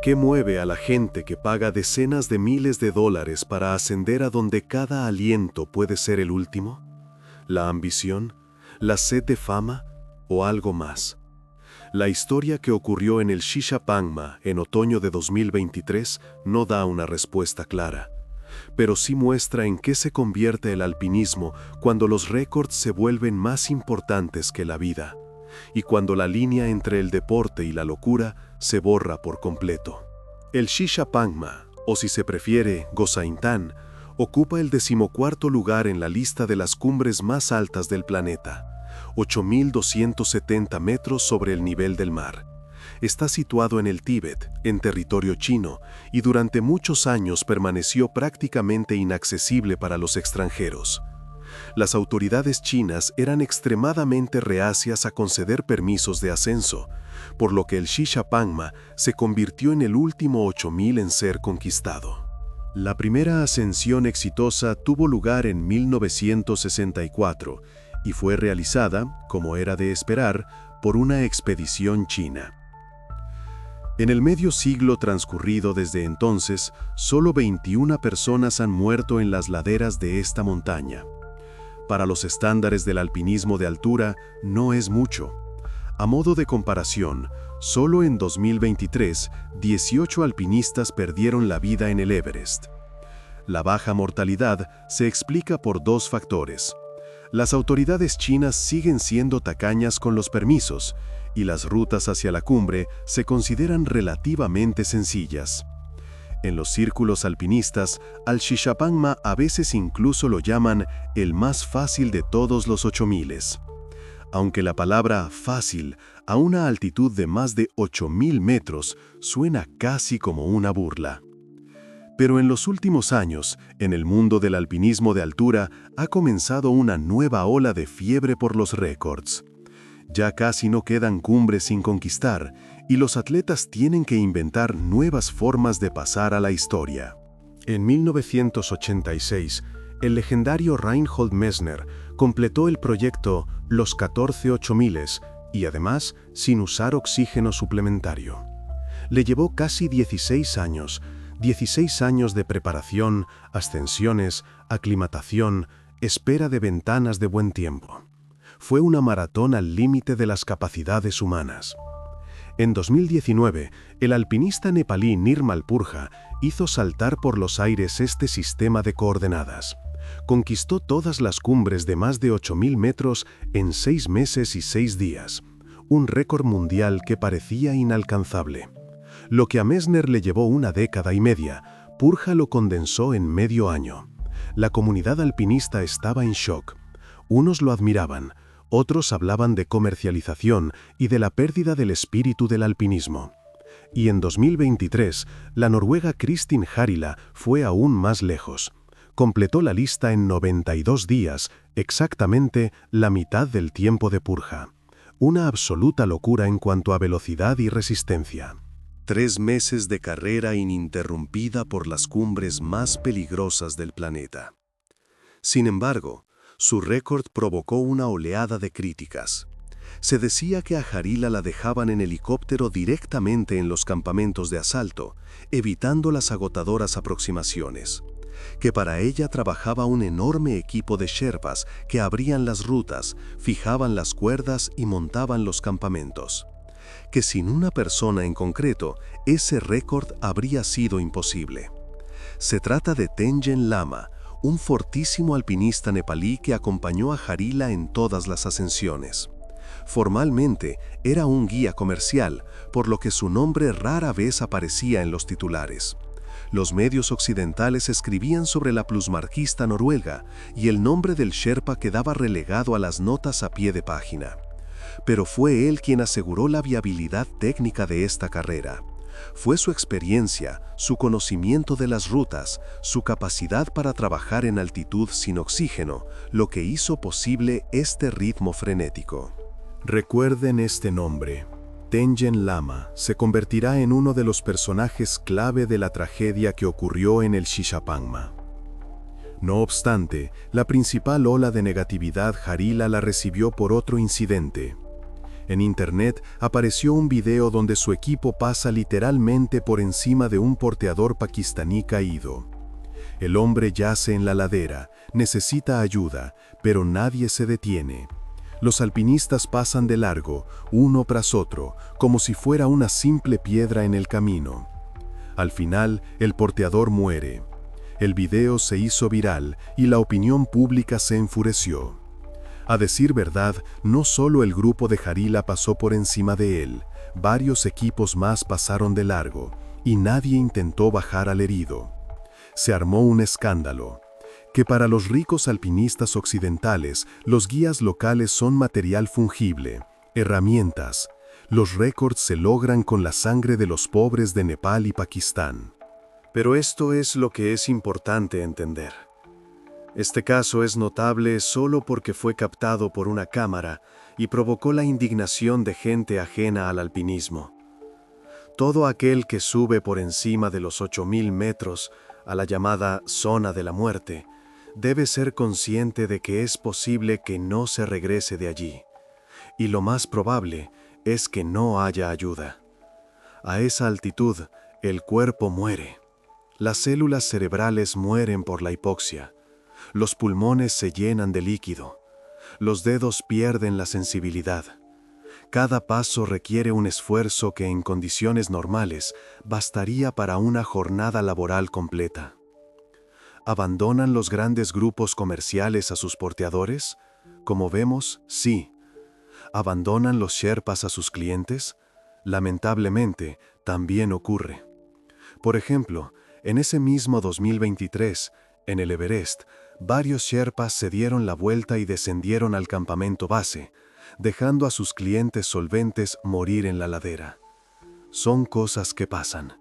¿Qué mueve a la gente que paga decenas de miles de dólares para ascender a donde cada aliento puede ser el último? ¿La ambición? ¿La sed de fama? ¿O algo más? La historia que ocurrió en el Shishapangma en otoño de 2023 no da una respuesta clara, pero sí muestra en qué se convierte el alpinismo cuando los récords se vuelven más importantes que la vida, y cuando la línea entre el deporte y la locura se borra por completo. El Shishapangma, o si se prefiere, Gosaintán, ocupa el 14º lugar en la lista de las cumbres más altas del planeta, 8.270 metros sobre el nivel del mar. Está situado en el Tíbet, en territorio chino, y durante muchos años permaneció prácticamente inaccesible para los extranjeros. Las autoridades chinas eran extremadamente reacias a conceder permisos de ascenso, por lo que el Shishapangma se convirtió en el último 8000 en ser conquistado. La primera ascensión exitosa tuvo lugar en 1964 y fue realizada, como era de esperar, por una expedición china. En el medio siglo transcurrido desde entonces, solo 21 personas han muerto en las laderas de esta montaña. Para los estándares del alpinismo de altura, no es mucho. A modo de comparación, solo en 2023, 18 alpinistas perdieron la vida en el Everest. La baja mortalidad se explica por dos factores. Las autoridades chinas siguen siendo tacañas con los permisos, y las rutas hacia la cumbre se consideran relativamente sencillas. En los círculos alpinistas, al Shishapangma a veces incluso lo llaman el más fácil de todos los 8000. Aunque la palabra fácil a una altitud de más de 8000 metros suena casi como una burla. Pero en los últimos años, en el mundo del alpinismo de altura, ha comenzado una nueva ola de fiebre por los récords. Ya casi no quedan cumbres sin conquistar, y los atletas tienen que inventar nuevas formas de pasar a la historia. En 1986, el legendario Reinhold Messner completó el proyecto Los 14 8000 y además sin usar oxígeno suplementario. Le llevó casi 16 años de preparación, ascensiones, aclimatación, espera de ventanas de buen tiempo. Fue una maratón al límite de las capacidades humanas. En 2019, el alpinista nepalí Nirmal Purja hizo saltar por los aires este sistema de coordenadas. Conquistó todas las cumbres de más de 8000 metros en 6 meses y 6 días, un récord mundial que parecía inalcanzable. Lo que a Messner le llevó una década y media, Purja lo condensó en medio año. La comunidad alpinista estaba en shock. Unos lo admiraban, otros hablaban de comercialización y de la pérdida del espíritu del alpinismo. Y en 2023, la noruega Kristin Harila fue aún más lejos. Completó la lista en 92 días, exactamente la mitad del tiempo de Purja. Una absoluta locura en cuanto a velocidad y resistencia. 3 meses de carrera ininterrumpida por las cumbres más peligrosas del planeta. Sin embargo, su récord provocó una oleada de críticas. Se decía que a Harila la dejaban en helicóptero directamente en los campamentos de asalto, evitando las agotadoras aproximaciones. Que para ella trabajaba un enorme equipo de sherpas que abrían las rutas, fijaban las cuerdas y montaban los campamentos. Que sin una persona en concreto, ese récord habría sido imposible. Se trata de Tengen Lama, un fortísimo alpinista nepalí que acompañó a Harila en todas las ascensiones. Formalmente, era un guía comercial, por lo que su nombre rara vez aparecía en los titulares. Los medios occidentales escribían sobre la plusmarquista noruega, y el nombre del sherpa quedaba relegado a las notas a pie de página. Pero fue él quien aseguró la viabilidad técnica de esta carrera. Fue su experiencia, su conocimiento de las rutas, su capacidad para trabajar en altitud sin oxígeno, lo que hizo posible este ritmo frenético. Recuerden este nombre. Tengen Lama se convertirá en uno de los personajes clave de la tragedia que ocurrió en el Shishapangma. No obstante, la principal ola de negatividad Harila la recibió por otro incidente. En internet apareció un video donde su equipo pasa literalmente por encima de un porteador pakistaní caído. El hombre yace en la ladera, necesita ayuda, pero nadie se detiene. Los alpinistas pasan de largo, uno tras otro, como si fuera una simple piedra en el camino. Al final, el porteador muere. El video se hizo viral y la opinión pública se enfureció. A decir verdad, no solo el grupo de Jarila pasó por encima de él, varios equipos más pasaron de largo, y nadie intentó bajar al herido. Se armó un escándalo. Que para los ricos alpinistas occidentales, los guías locales son material fungible, herramientas. Los récords se logran con la sangre de los pobres de Nepal y Pakistán. Pero esto es lo que es importante entender. Este caso es notable solo porque fue captado por una cámara y provocó la indignación de gente ajena al alpinismo. Todo aquel que sube por encima de los 8.000 metros a la llamada zona de la muerte, debe ser consciente de que es posible que no se regrese de allí. Y lo más probable es que no haya ayuda. A esa altitud, el cuerpo muere. Las células cerebrales mueren por la hipoxia. Los pulmones se llenan de líquido. Los dedos pierden la sensibilidad. Cada paso requiere un esfuerzo que en condiciones normales bastaría para una jornada laboral completa. ¿Abandonan los grandes grupos comerciales a sus porteadores? Como vemos, sí. ¿Abandonan los sherpas a sus clientes? Lamentablemente, también ocurre. Por ejemplo, en ese mismo 2023, en el Everest, varios sherpas se dieron la vuelta y descendieron al campamento base, dejando a sus clientes solventes morir en la ladera. Son cosas que pasan.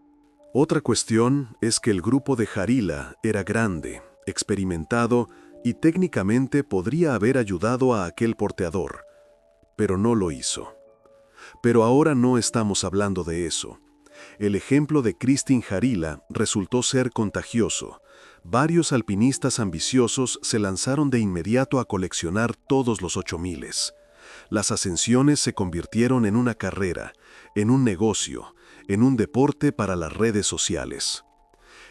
Otra cuestión es que el grupo de Jarila era grande, experimentado y técnicamente podría haber ayudado a aquel porteador, pero no lo hizo. Pero ahora no estamos hablando de eso. El ejemplo de Kristin Jarila resultó ser contagioso. Varios alpinistas ambiciosos se lanzaron de inmediato a coleccionar todos los 8000. Las ascensiones se convirtieron en una carrera, en un negocio, en un deporte para las redes sociales.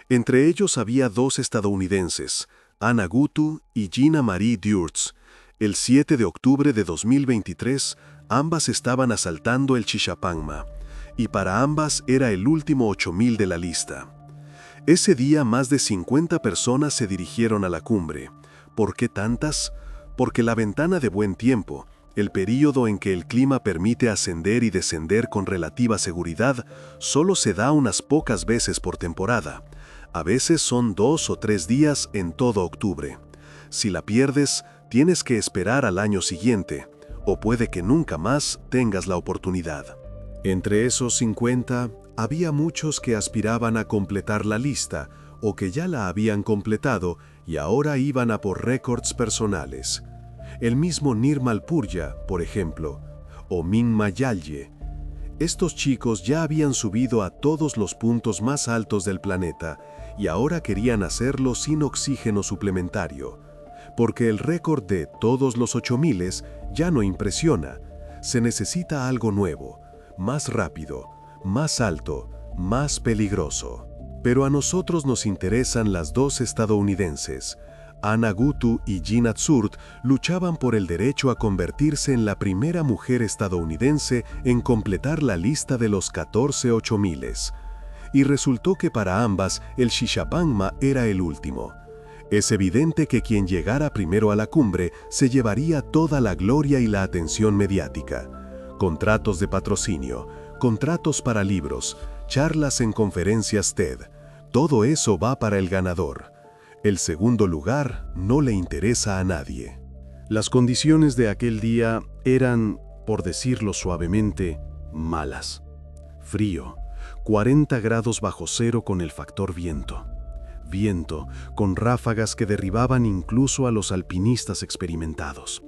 Entre ellos había dos estadounidenses, Anna Gutu y Gina Marie Durz. El 7 de octubre de 2023, ambas estaban asaltando el Shishapangma, y para ambas era el último 8000 de la lista. Ese día más de 50 personas se dirigieron a la cumbre. ¿Por qué tantas? Porque la ventana de buen tiempo, el período en que el clima permite ascender y descender con relativa seguridad, solo se da unas pocas veces por temporada. A veces son 2 o 3 días en todo octubre. Si la pierdes, tienes que esperar al año siguiente, o puede que nunca más tengas la oportunidad. Entre esos 50, había muchos que aspiraban a completar la lista, o que ya la habían completado y ahora iban a por récords personales. El mismo Nirmal Purja, por ejemplo, o Minma Yalye. Estos chicos ya habían subido a todos los puntos más altos del planeta y ahora querían hacerlo sin oxígeno suplementario, porque el récord de todos los 8000 ya no impresiona. Se necesita algo nuevo, más rápido, más alto, más peligroso. Pero a nosotros nos interesan las dos estadounidenses. Anna Gutu y Gina Zurt luchaban por el derecho a convertirse en la primera mujer estadounidense en completar la lista de los 14 8000. Y resultó que para ambas el Shishapangma era el último. Es evidente que quien llegara primero a la cumbre se llevaría toda la gloria y la atención mediática. Contratos de patrocinio, contratos para libros, charlas en conferencias TED. Todo eso va para el ganador. El segundo lugar no le interesa a nadie. Las condiciones de aquel día eran, por decirlo suavemente, malas. Frío, 40 grados bajo cero con el factor viento. Viento con ráfagas que derribaban incluso a los alpinistas experimentados.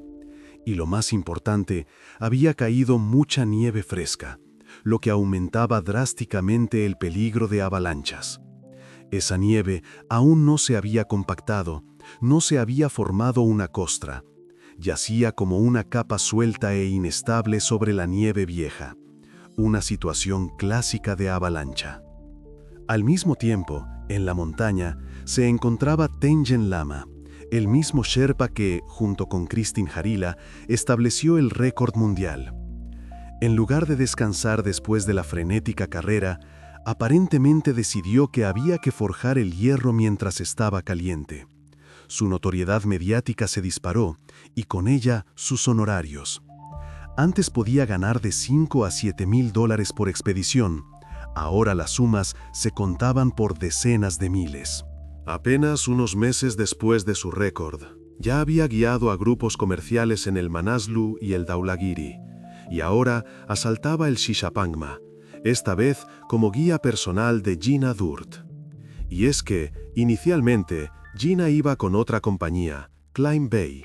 Y lo más importante, había caído mucha nieve fresca, lo que aumentaba drásticamente el peligro de avalanchas. Esa nieve aún no se había compactado, no se había formado una costra. yacía como una capa suelta e inestable sobre la nieve vieja, una situación clásica de avalancha. Al mismo tiempo, en la montaña, se encontraba Tengen Lama, el mismo Sherpa que, junto con Kristin Harila, estableció el récord mundial. En lugar de descansar después de la frenética carrera, aparentemente decidió que había que forjar el hierro mientras estaba caliente. Su notoriedad mediática se disparó, y con ella sus honorarios. Antes podía ganar de 5 a 7 mil dólares por expedición. Ahora las sumas se contaban por decenas de miles. Apenas unos meses después de su récord, ya había guiado a grupos comerciales en el Manaslu y el Dhaulagiri, y ahora asaltaba el Shishapangma, esta vez como guía personal de Gina Durt. Y es que, inicialmente, Gina iba con otra compañía, Climb Bay.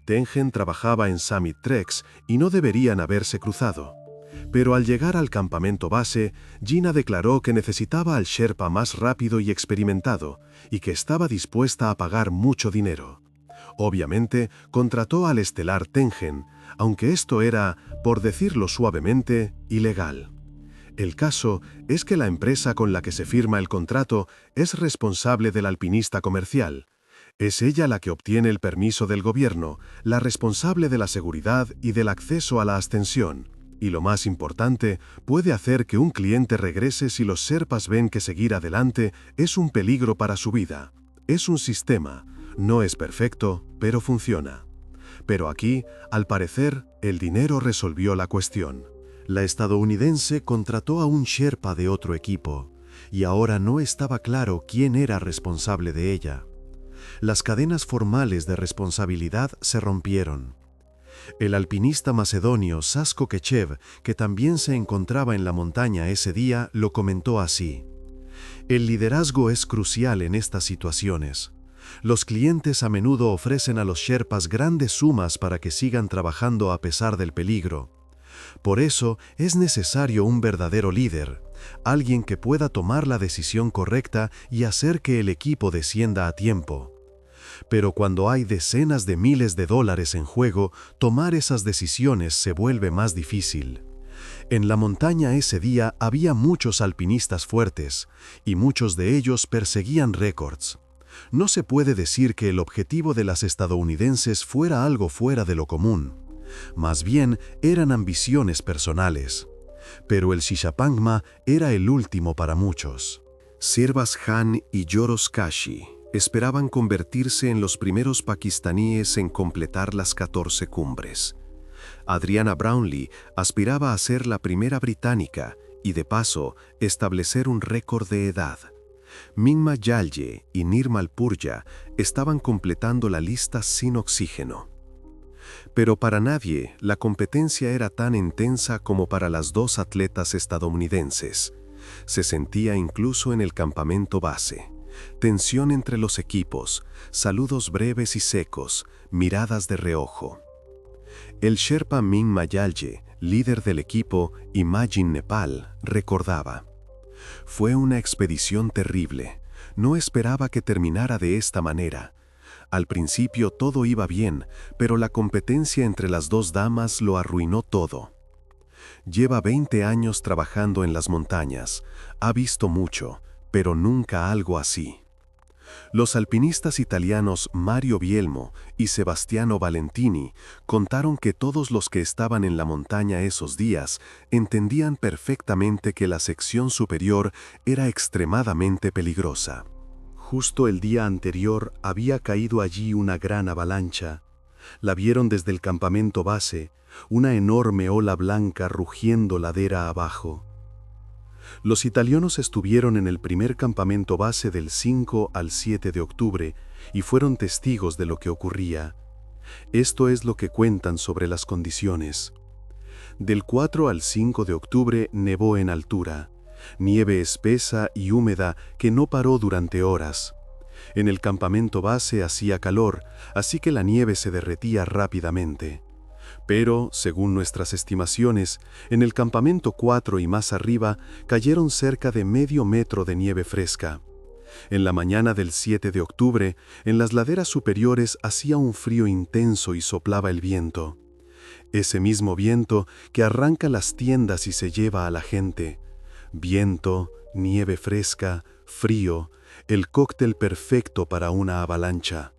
Tengen trabajaba en Summit Treks y no deberían haberse cruzado. Pero al llegar al campamento base, Gina declaró que necesitaba al Sherpa más rápido y experimentado, y que estaba dispuesta a pagar mucho dinero. Obviamente, contrató al estelar Tengen, aunque esto era, por decirlo suavemente, ilegal. El caso es que la empresa con la que se firma el contrato es responsable del alpinista comercial. Es ella la que obtiene el permiso del gobierno, la responsable de la seguridad y del acceso a la ascensión. Y lo más importante, puede hacer que un cliente regrese si los Sherpas ven que seguir adelante es un peligro para su vida. Es un sistema. No es perfecto, pero funciona. Pero aquí, al parecer, el dinero resolvió la cuestión. La estadounidense contrató a un Sherpa de otro equipo, y ahora no estaba claro quién era responsable de ella. Las cadenas formales de responsabilidad se rompieron. El alpinista macedonio Sasko Kechev, que también se encontraba en la montaña ese día, lo comentó así: "El liderazgo es crucial en estas situaciones. Los clientes a menudo ofrecen a los Sherpas grandes sumas para que sigan trabajando a pesar del peligro. Por eso es necesario un verdadero líder, alguien que pueda tomar la decisión correcta y hacer que el equipo descienda a tiempo. Pero cuando hay decenas de miles de dólares en juego, tomar esas decisiones se vuelve más difícil. En la montaña ese día había muchos alpinistas fuertes, y muchos de ellos perseguían récords. No se puede decir que el objetivo de las estadounidenses fuera algo fuera de lo común. Más bien, eran ambiciones personales. Pero el Shishapangma era el último para muchos. Sirbas Khan y Joros Kashi esperaban convertirse en los primeros pakistaníes en completar las 14 cumbres. Adriana Brownlee aspiraba a ser la primera británica y, de paso, establecer un récord de edad. Mingma Yalye y Nirmal Purja estaban completando la lista sin oxígeno. Pero para nadie la competencia era tan intensa como para las dos atletas estadounidenses. Se sentía incluso en el campamento base. Tensión entre los equipos, saludos breves y secos, miradas de reojo. El Sherpa Mingma Yalye, líder del equipo, y Majin Nepal, recordaba: "Fue una expedición terrible. No esperaba que terminara de esta manera. Al principio todo iba bien, pero la competencia entre las dos damas lo arruinó todo. Lleva 20 años trabajando en las montañas, ha visto mucho, pero nunca algo así". Los alpinistas italianos Mario Bielmo y Sebastiano Valentini contaron que todos los que estaban en la montaña esos días entendían perfectamente que la sección superior era extremadamente peligrosa. Justo el día anterior había caído allí una gran avalancha. La vieron desde el campamento base, una enorme ola blanca rugiendo ladera abajo. Los italianos estuvieron en el primer campamento base del 5 al 7 de octubre y fueron testigos de lo que ocurría. Esto es lo que cuentan sobre las condiciones. Del 4 al 5 de octubre nevó en altura, nieve espesa y húmeda que no paró durante horas. En el campamento base hacía calor, así que la nieve se derretía rápidamente. Pero, según nuestras estimaciones, en el campamento 4 y más arriba cayeron cerca de medio metro de nieve fresca. En la mañana del 7 de octubre, en las laderas superiores hacía un frío intenso y soplaba el viento. Ese mismo viento que arranca las tiendas y se lleva a la gente. Viento, nieve fresca, frío, el cóctel perfecto para una avalancha.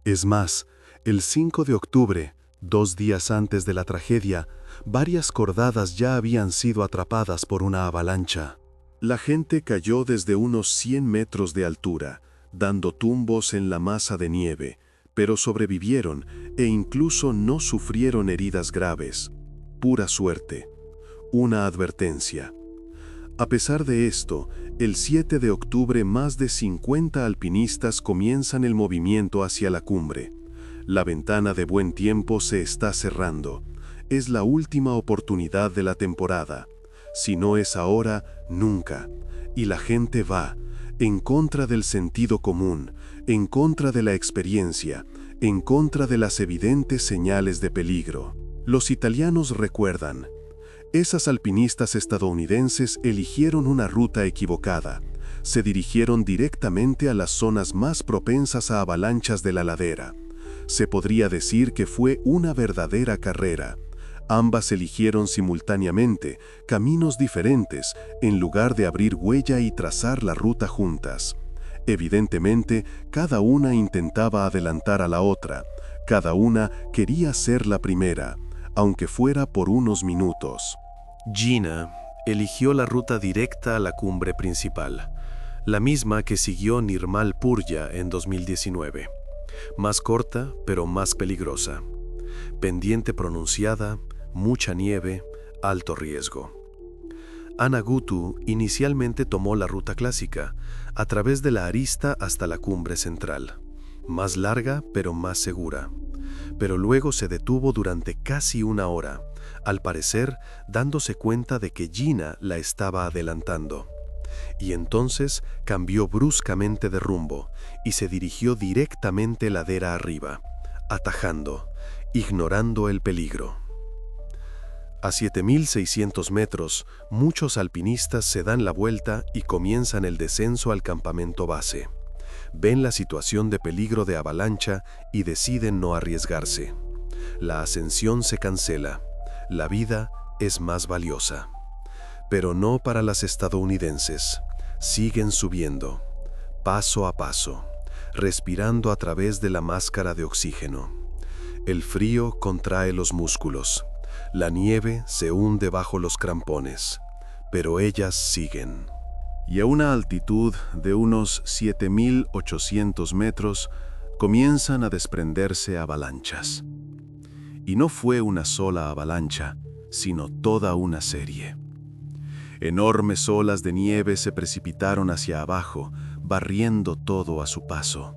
Es más, el 5 de octubre, 2 días antes de la tragedia, varias cordadas ya habían sido atrapadas por una avalancha. La gente cayó desde unos 100 metros de altura, dando tumbos en la masa de nieve, pero sobrevivieron e incluso no sufrieron heridas graves. Pura suerte. Una advertencia. A pesar de esto, el 7 de octubre más de 50 alpinistas comienzan el movimiento hacia la cumbre. La ventana de buen tiempo se está cerrando. Es la última oportunidad de la temporada. Si no es ahora, nunca. Y la gente va, en contra del sentido común, en contra de la experiencia, en contra de las evidentes señales de peligro. Los italianos recuerdan. Esas alpinistas estadounidenses eligieron una ruta equivocada. Se dirigieron directamente a las zonas más propensas a avalanchas de la ladera. Se podría decir que fue una verdadera carrera. Ambas eligieron simultáneamente caminos diferentes en lugar de abrir huella y trazar la ruta juntas. Evidentemente, cada una intentaba adelantar a la otra. Cada una quería ser la primera, aunque fuera por unos minutos. Gina eligió la ruta directa a la cumbre principal, la misma que siguió Nirmal Purja en 2019. Más corta, pero más peligrosa. Pendiente pronunciada, mucha nieve, alto riesgo. Ana Gutu inicialmente tomó la ruta clásica, a través de la arista hasta la cumbre central. Más larga, pero más segura. Pero luego se detuvo durante casi una hora, al parecer dándose cuenta de que Gina la estaba adelantando. Y entonces cambió bruscamente de rumbo y se dirigió directamente ladera arriba, atajando, ignorando el peligro. A 7.600 metros, muchos alpinistas se dan la vuelta y comienzan el descenso al campamento base. Ven la situación de peligro de avalancha y deciden no arriesgarse. La ascensión se cancela. La vida es más valiosa. Pero no para las estadounidenses. Siguen subiendo, paso a paso, respirando a través de la máscara de oxígeno. El frío contrae los músculos. La nieve se hunde bajo los crampones, pero ellas siguen. Y a una altitud de unos 7.800 metros comienzan a desprenderse avalanchas. Y no fue una sola avalancha, sino toda una serie. Enormes olas de nieve se precipitaron hacia abajo, barriendo todo a su paso.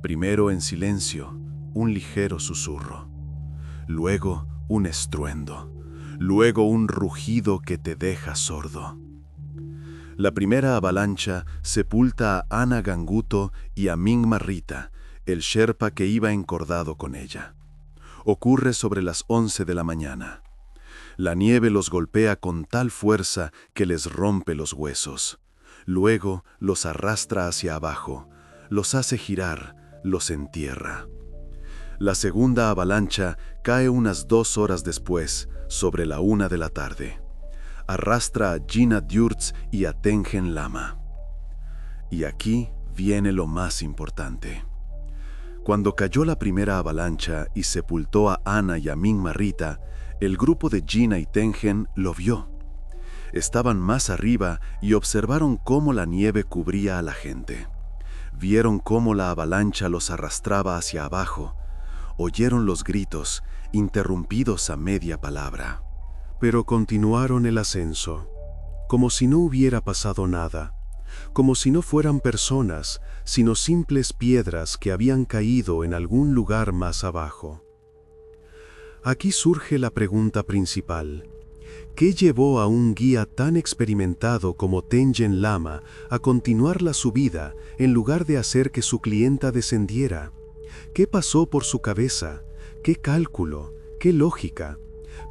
Primero en silencio, un ligero susurro. Luego un estruendo. Luego un rugido que te deja sordo. La primera avalancha sepulta a Ana Ganguto y a Mingma Rita, el sherpa que iba encordado con ella. Ocurre sobre las 11 de la mañana. La nieve los golpea con tal fuerza que les rompe los huesos. Luego los arrastra hacia abajo, los hace girar, los entierra. La segunda avalancha cae unas 2 horas después, sobre la 1 de la tarde. Arrastra a Gina Djurz y a Tengen Lama. Y aquí viene lo más importante. Cuando cayó la primera avalancha y sepultó a Ana y a Mingma Rita, el grupo de Gina y Tengen lo vio. Estaban más arriba y observaron cómo la nieve cubría a la gente. Vieron cómo la avalancha los arrastraba hacia abajo. Oyeron los gritos, interrumpidos a media palabra. Pero continuaron el ascenso, como si no hubiera pasado nada, como si no fueran personas, sino simples piedras que habían caído en algún lugar más abajo. Aquí surge la pregunta principal. ¿Qué llevó a un guía tan experimentado como Tengen Lama a continuar la subida en lugar de hacer que su clienta descendiera? ¿Qué pasó por su cabeza? ¿Qué cálculo? ¿Qué lógica?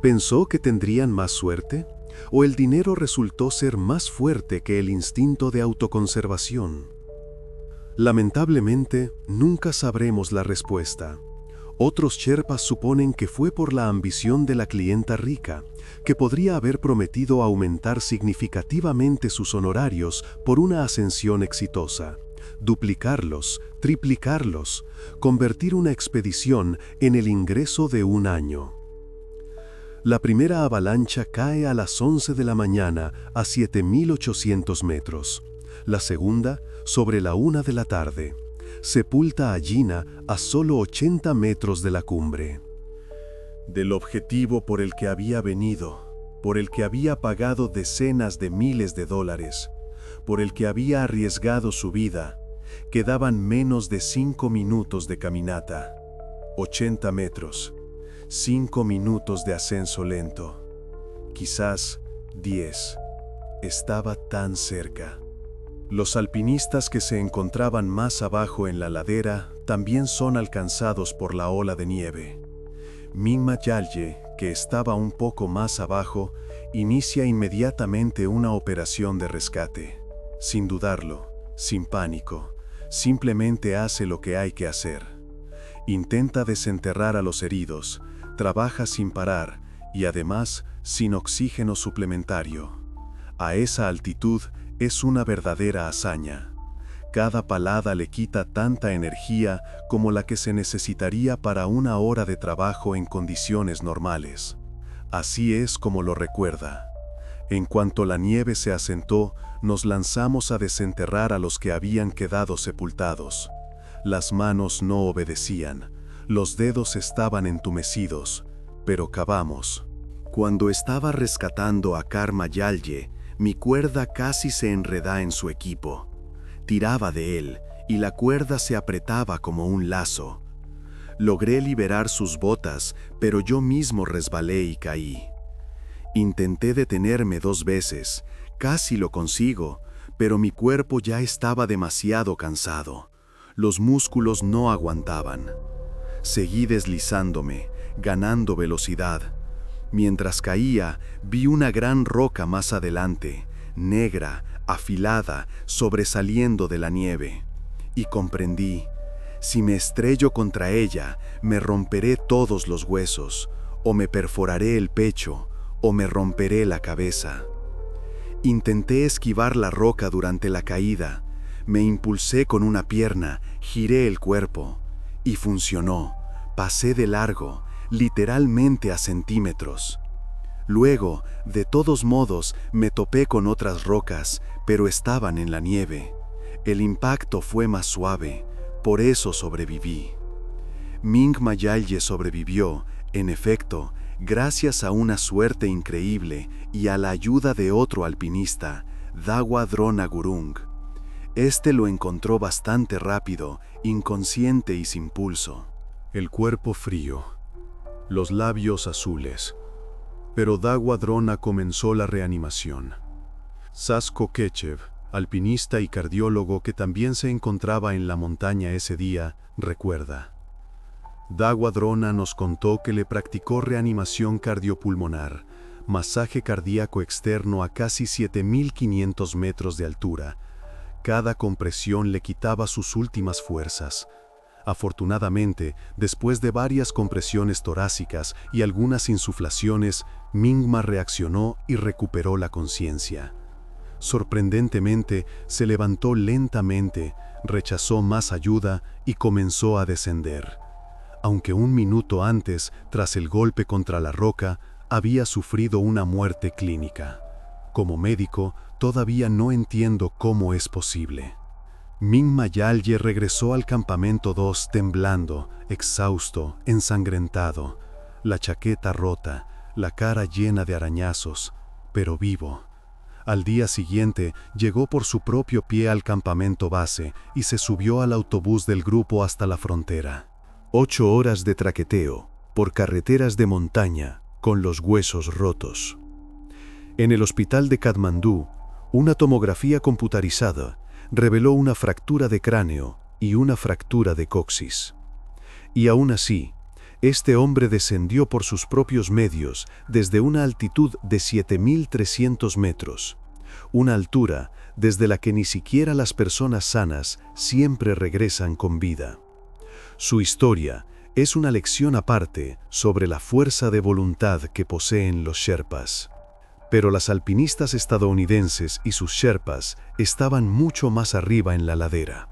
¿Pensó que tendrían más suerte? ¿O el dinero resultó ser más fuerte que el instinto de autoconservación? Lamentablemente, nunca sabremos la respuesta. Otros sherpas suponen que fue por la ambición de la clienta rica, que podría haber prometido aumentar significativamente sus honorarios por una ascensión exitosa, duplicarlos, triplicarlos, convertir una expedición en el ingreso de un año. La primera avalancha cae a las 11 de la mañana a 7.800 metros. La segunda, sobre la 1 de la tarde. Sepulta a Gina a solo 80 metros de la cumbre. Del objetivo por el que había venido, por el que había pagado decenas de miles de dólares, por el que había arriesgado su vida, quedaban menos de 5 minutos de caminata. 80 metros. 5 minutos de ascenso lento. Quizás 10. Estaba tan cerca. Los alpinistas que se encontraban más abajo en la ladera también son alcanzados por la ola de nieve. Ming Mayalje, que estaba un poco más abajo, inicia inmediatamente una operación de rescate. Sin dudarlo, sin pánico, simplemente hace lo que hay que hacer. Intenta desenterrar a los heridos, trabaja sin parar y además sin oxígeno suplementario. A esa altitud es una verdadera hazaña. Cada palada le quita tanta energía como la que se necesitaría para una hora de trabajo en condiciones normales. Así es como lo recuerda. En cuanto la nieve se asentó, nos lanzamos a desenterrar a los que habían quedado sepultados. Las manos no obedecían, los dedos estaban entumecidos, pero cavamos. Cuando estaba rescatando a Kar Mayalje, mi cuerda casi se enredaba en su equipo. Tiraba de él y la cuerda se apretaba como un lazo. Logré liberar sus botas, pero yo mismo resbalé y caí. Intenté detenerme 2 veces, casi lo consigo, pero mi cuerpo ya estaba demasiado cansado. Los músculos no aguantaban. Seguí deslizándome, ganando velocidad. Mientras caía, vi una gran roca más adelante, negra, afilada, sobresaliendo de la nieve. Y comprendí, si me estrello contra ella, me romperé todos los huesos, o me perforaré el pecho, o me romperé la cabeza. Intenté esquivar la roca durante la caída. Me impulsé con una pierna, giré el cuerpo, y funcionó. Pasé de largo, literalmente a centímetros. Luego, de todos modos, me topé con otras rocas, pero estaban en la nieve. El impacto fue más suave, por eso sobreviví. Ming Mayalje sobrevivió, en efecto, gracias a una suerte increíble y a la ayuda de otro alpinista, Dagwa Drona Gurung. Este lo encontró bastante rápido, inconsciente y sin pulso. El cuerpo frío, los labios azules. Pero Dagwa Drona comenzó la reanimación. Sasko Kechev, alpinista y cardiólogo que también se encontraba en la montaña ese día, recuerda. Dagwa Drona nos contó que le practicó reanimación cardiopulmonar, masaje cardíaco externo a casi 7.500 metros de altura. Cada compresión le quitaba sus últimas fuerzas. Afortunadamente, después de varias compresiones torácicas y algunas insuflaciones, Mingma reaccionó y recuperó la conciencia. Sorprendentemente, se levantó lentamente, rechazó más ayuda y comenzó a descender. Aunque un minuto antes, tras el golpe contra la roca, había sufrido una muerte clínica. Como médico, todavía no entiendo cómo es posible. Ming Mayalje regresó al campamento 2 temblando, exhausto, ensangrentado, la chaqueta rota, la cara llena de arañazos, pero vivo. Al día siguiente, llegó por su propio pie al campamento base y se subió al autobús del grupo hasta la frontera. 8 horas de traqueteo, por carreteras de montaña, con los huesos rotos. En el hospital de Katmandú, una tomografía computarizada reveló una fractura de cráneo y una fractura de coxis. Y aún así, Este hombre descendió por sus propios medios desde una altitud de 7.300 metros, una altura desde la que ni siquiera las personas sanas siempre regresan con vida. Su historia es una lección aparte sobre la fuerza de voluntad que poseen los Sherpas. Pero las alpinistas estadounidenses y sus Sherpas estaban mucho más arriba en la ladera.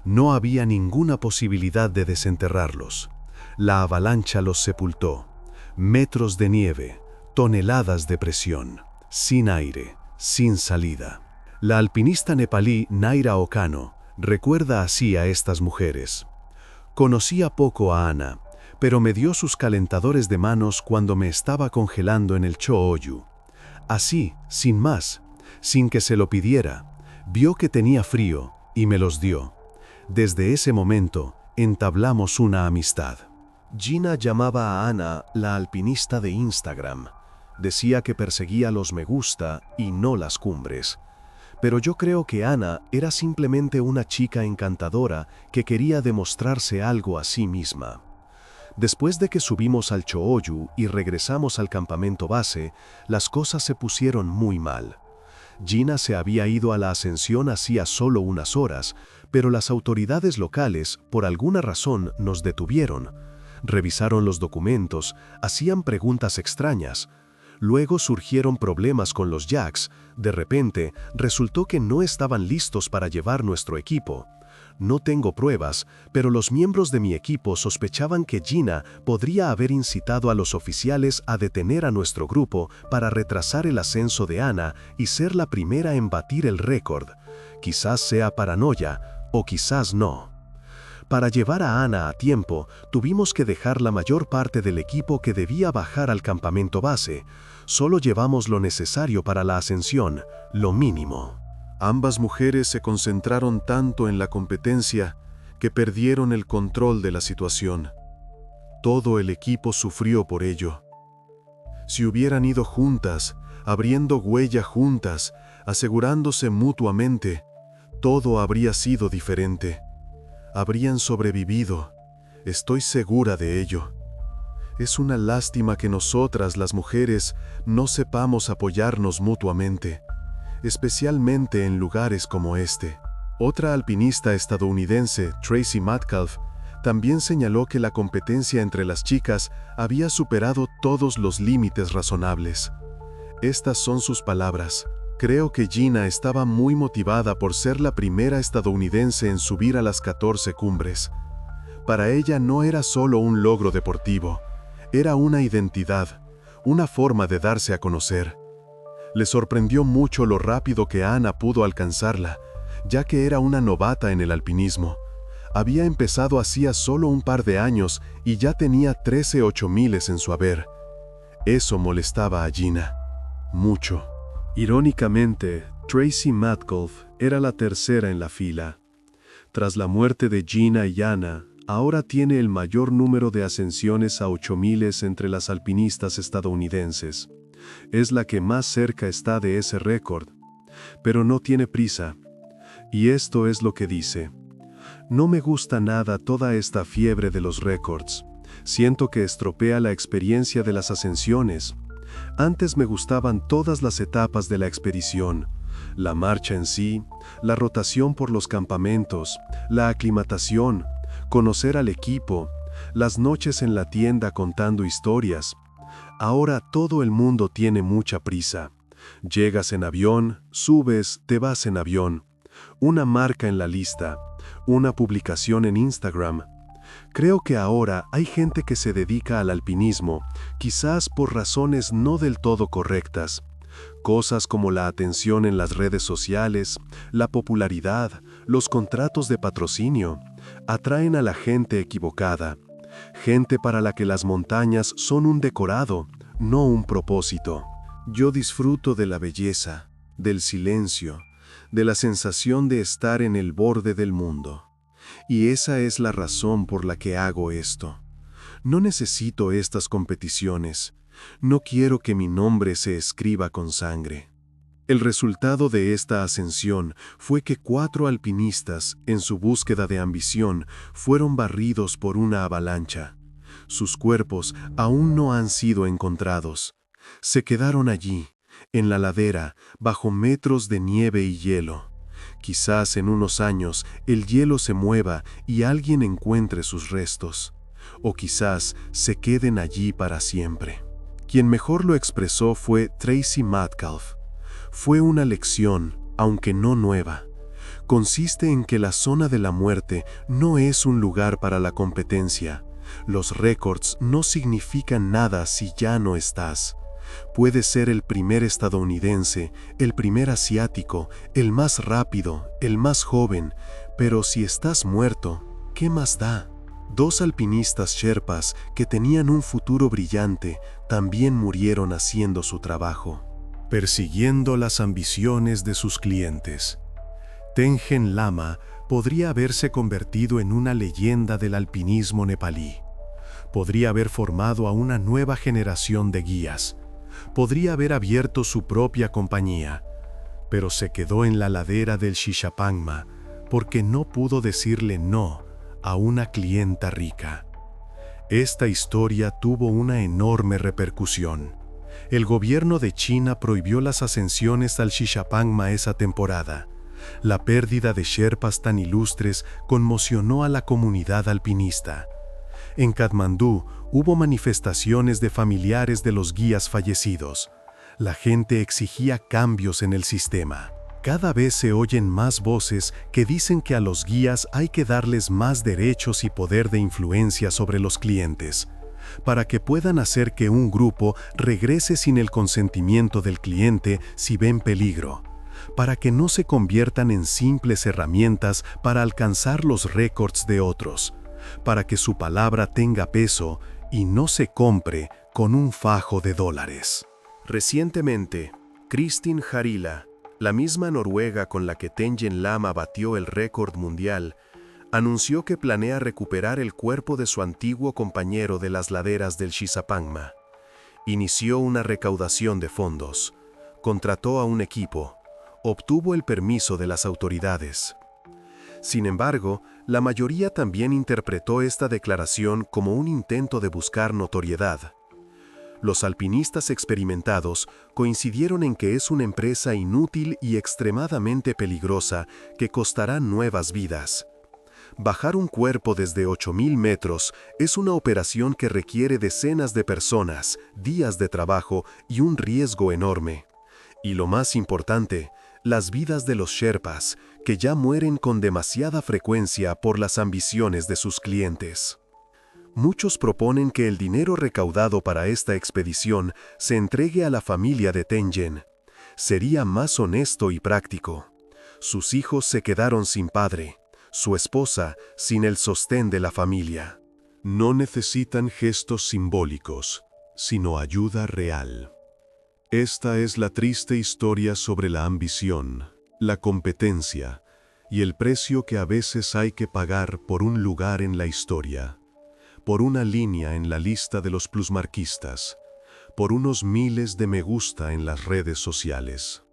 No había ninguna posibilidad de desenterrarlos. La avalancha los sepultó. Metros de nieve, toneladas de presión, sin aire, sin salida. La alpinista nepalí Naira Okano recuerda así a estas mujeres. Conocía poco a Ana, pero me dio sus calentadores de manos cuando me estaba congelando en el Cho-Oyu. Así, sin más, sin que se lo pidiera, vio que tenía frío y me los dio. Desde ese momento, entablamos una amistad. Gina llamaba a Ana la alpinista de Instagram. Decía que perseguía los me gusta y no las cumbres. Pero yo creo que Ana era simplemente una chica encantadora que quería demostrarse algo a sí misma. Después de que subimos al Cho-Oyu y regresamos al campamento base, las cosas se pusieron muy mal. Gina se había ido a la ascensión hacía solo unas horas, pero las autoridades locales, por alguna razón, nos detuvieron. Revisaron los documentos, hacían preguntas extrañas. Luego surgieron problemas con los Jacks. De repente, resultó que no estaban listos para llevar nuestro equipo. No tengo pruebas, pero los miembros de mi equipo sospechaban que Gina podría haber incitado a los oficiales a detener a nuestro grupo para retrasar el ascenso de Ana y ser la primera en batir el récord. Quizás sea paranoia, o quizás no. Para llevar a Ana a tiempo, tuvimos que dejar la mayor parte del equipo que debía bajar al campamento base. Solo llevamos lo necesario para la ascensión, lo mínimo. Ambas mujeres se concentraron tanto en la competencia que perdieron el control de la situación. Todo el equipo sufrió por ello. Si hubieran ido juntas, abriendo huella juntas, asegurándose mutuamente, todo habría sido diferente. Habrían sobrevivido, estoy segura de ello. Es una lástima que nosotras, las mujeres, no sepamos apoyarnos mutuamente, especialmente en lugares como este. Otra alpinista estadounidense, Tracy Metcalf, también señaló que la competencia entre las chicas había superado todos los límites razonables. Estas son sus palabras. Creo que Gina estaba muy motivada por ser la primera estadounidense en subir a las 14 cumbres. Para ella no era solo un logro deportivo, era una identidad, una forma de darse a conocer. Le sorprendió mucho lo rápido que Ana pudo alcanzarla, ya que era una novata en el alpinismo. Había empezado hacía solo un par de años y ya tenía 13 8000 en su haber. Eso molestaba a Gina. Mucho. Irónicamente, Tracy Metcalf era la tercera en la fila. Tras la muerte de Gina y Ana, ahora tiene el mayor número de ascensiones a 8000 entre las alpinistas estadounidenses. Es la que más cerca está de ese récord. Pero no tiene prisa. Y esto es lo que dice. No me gusta nada toda esta fiebre de los récords. Siento que estropea la experiencia de las ascensiones. Antes me gustaban todas las etapas de la expedición, la marcha en sí, la rotación por los campamentos, la aclimatación, conocer al equipo, las noches en la tienda contando historias. Ahora todo el mundo tiene mucha prisa. Llegas en avión, subes, te vas en avión. Una marca en la lista, una publicación en Instagram. Creo que ahora hay gente que se dedica al alpinismo, quizás por razones no del todo correctas. Cosas como la atención en las redes sociales, la popularidad, los contratos de patrocinio, atraen a la gente equivocada. Gente para la que las montañas son un decorado, no un propósito. Yo disfruto de la belleza, del silencio, de la sensación de estar en el borde del mundo. Y esa es la razón por la que hago esto. No necesito estas competiciones. No quiero que mi nombre se escriba con sangre. El resultado de esta ascensión fue que 4 alpinistas, en su búsqueda de ambición, fueron barridos por una avalancha. Sus cuerpos aún no han sido encontrados. Se quedaron allí, en la ladera, bajo metros de nieve y hielo. Quizás en unos años el hielo se mueva y alguien encuentre sus restos. O quizás se queden allí para siempre. Quien mejor lo expresó fue Tracy Metcalf. Fue una lección, aunque no nueva. Consiste en que la zona de la muerte no es un lugar para la competencia. Los récords no significan nada si ya no estás. Puedes ser el primer estadounidense, el primer asiático, el más rápido, el más joven, pero si estás muerto, ¿qué más da? Dos alpinistas sherpas que tenían un futuro brillante también murieron haciendo su trabajo, persiguiendo las ambiciones de sus clientes. Tengen Lama podría haberse convertido en una leyenda del alpinismo nepalí. Podría haber formado a una nueva generación de guías. Podría haber abierto su propia compañía, pero se quedó en la ladera del Shishapangma porque no pudo decirle no a una clienta rica. Esta historia tuvo una enorme repercusión. El gobierno de China prohibió las ascensiones al Shishapangma esa temporada. La pérdida de sherpas tan ilustres conmocionó a la comunidad alpinista. En Katmandú hubo manifestaciones de familiares de los guías fallecidos. La gente exigía cambios en el sistema. Cada vez se oyen más voces que dicen que a los guías hay que darles más derechos y poder de influencia sobre los clientes, para que puedan hacer que un grupo regrese sin el consentimiento del cliente si ven peligro, para que no se conviertan en simples herramientas para alcanzar los récords de otros, para que su palabra tenga peso y no se compre con un fajo de dólares. Recientemente, Kristin Harila, la misma noruega con la que Tengen Lama batió el récord mundial, anunció que planea recuperar el cuerpo de su antiguo compañero de las laderas del Shishapangma. Inició una recaudación de fondos, contrató a un equipo, obtuvo el permiso de las autoridades. Sin embargo, la mayoría también interpretó esta declaración como un intento de buscar notoriedad. Los alpinistas experimentados coincidieron en que es una empresa inútil y extremadamente peligrosa que costará nuevas vidas. Bajar un cuerpo desde 8.000 metros es una operación que requiere decenas de personas, días de trabajo y un riesgo enorme. Y lo más importante, las vidas de los sherpas, que ya mueren con demasiada frecuencia por las ambiciones de sus clientes. Muchos proponen que el dinero recaudado para esta expedición se entregue a la familia de Tengen. Sería más honesto y práctico. Sus hijos se quedaron sin padre, su esposa sin el sostén de la familia. No necesitan gestos simbólicos, sino ayuda real. Esta es la triste historia sobre la ambición, la competencia y el precio que a veces hay que pagar por un lugar en la historia, por una línea en la lista de los plusmarquistas, por unos miles de me gusta en las redes sociales.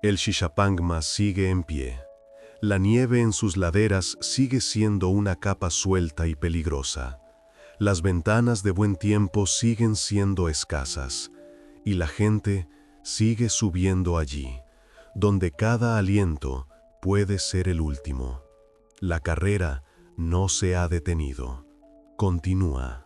El Shishapangma sigue en pie. La nieve en sus laderas sigue siendo una capa suelta y peligrosa. Las ventanas de buen tiempo siguen siendo escasas. Y la gente sigue subiendo allí, donde cada aliento puede ser el último. La carrera no se ha detenido. Continúa.